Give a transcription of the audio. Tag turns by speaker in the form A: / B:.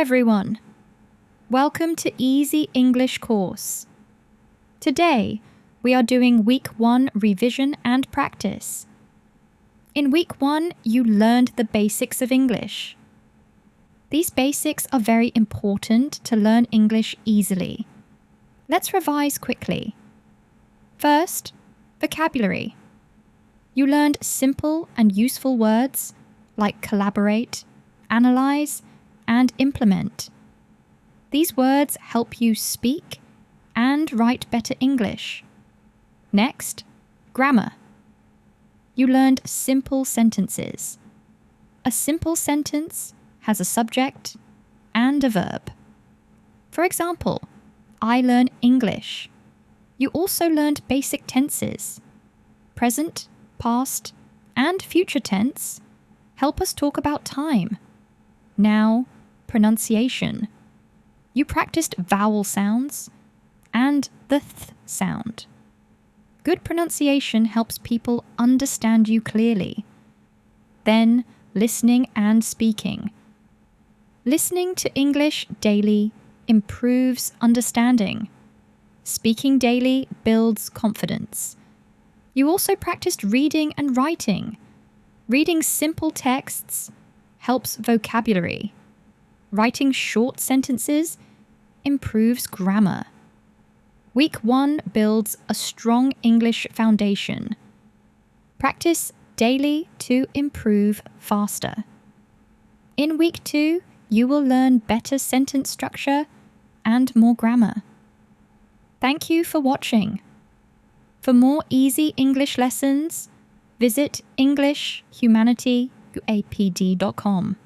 A: everyone. Welcome to Easy English course. Today, we are doing Week 1 revision and practice. In Week 1, you learned the basics of English. These basics are very important to learn English easily. Let's revise quickly. First, vocabulary. You learned simple and useful words like collaborate, analyze, and implement. These words help you speak and write better English. Next, grammar. You learned simple sentences. A simple sentence has a subject and a verb. For example, I learn English. You also learned basic tenses. Present, past, and future tense help us talk about time. Now, pronunciation. You practiced vowel sounds and the th sound. Good pronunciation helps people understand you clearly. Then, listening and speaking. Listening to English daily improves understanding. Speaking daily builds confidence. You also practiced reading and writing. Reading simple texts helps vocabulary. Writing short sentences improves grammar. Week 1 builds a strong English foundation. Practice daily to improve faster. In Week 2, you will learn better sentence structure and more grammar. Thank you for watching. For more easy English lessons, visit EnglishHumanityUAPD.com.